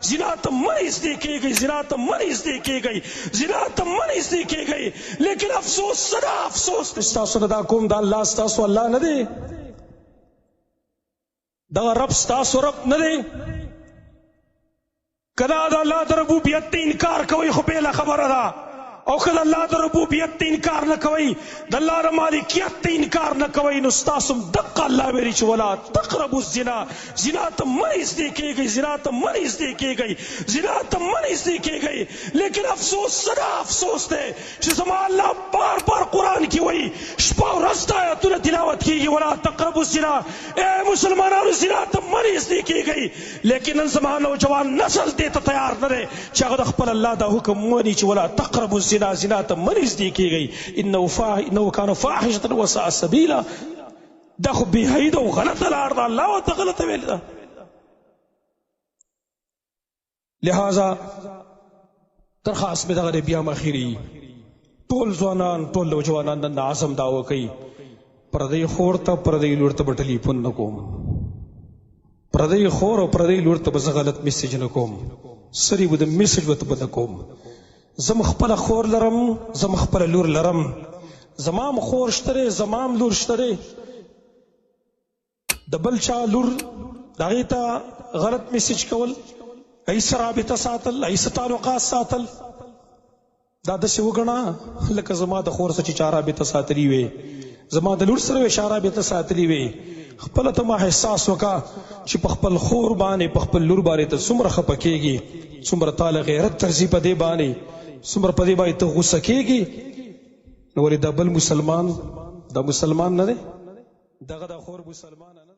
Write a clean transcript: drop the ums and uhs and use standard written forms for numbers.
زنا ته مریض دی کېږئ، زنا ته مریض دی کېږئ، زنا ته مریض دی کېږئ. لیکن افسوس صدا افسوس ستاسو نه دا کوم دا الله ستاسو الله نه دی، دا رب ستاسو رب نه دی. کدا دا الله د ربوبیت ته انکار کوئ خو بېله خبره ده، او که د الله د ربوبیت ته انکار نه کوئ، د الله د مالکیت ته انکار نه کوئ، نو ستاسو هم دقه الله ویلي چې ولا تقربوا الزنا، زنا ته مریض دی کېږئ، زنا ته مریض دی کېږئ، زنا ته مریض دی کېږئ. لیکن افسوس صدا افسوس دی چې زما الله بار بار قرآن کې وایي، شپه او ورځ د آیتونه تلاوت کېږي ولا تقربوا الزنا. ای مسلمانانو زنا ته مریض دی کېږئ، لیکن نن زما نوجوان نسل دې ته تیار نه دی چې هغه د خپل الله دا حکم ومني چې ولا تقربوا الزنا، زنا ته مریض دی کېږئ. انه کان فاحشة وساء سبیلا. دا خو بېحیده او غلطه لار ده، الله ورته غلطه ویلې ده. لہذا درخواست مې دغه دی بیا مخیري ټول ځوانان ټول نوجوانان نن عزم دا وکئ، پردی خور ته پردی لور ته به ټلیفون نه کوم، پردی خور او پردی لور ته به زه غلط میسج نه کوم، سری به د میسج ورته به نه کوم. زم خپل خور لرم، زم خپل لور لرم، زمام خور شته، زمام لور شته، د بل چا لور دغې ته غلط میسج کول، ایسه رابطه ساتل، ایسه تعلقات ساتل، دا داسې وګڼه لکه زما د خور سره چې چا رابطه ساتلي وې، زما د لور سره چا رابطه ساتلي وې. خپله ته ما احساس وکړه چې په خپل خور باندې په خپل لور باندې ته څومره خفه کېږي، څومره تاله غیرت ترځي په دې باندې، څومره په دې باندې ته غوسه کېږي. نو ولې دا بل مسلمان دا مسلمان نه دی، دغه د خور مسلمان نه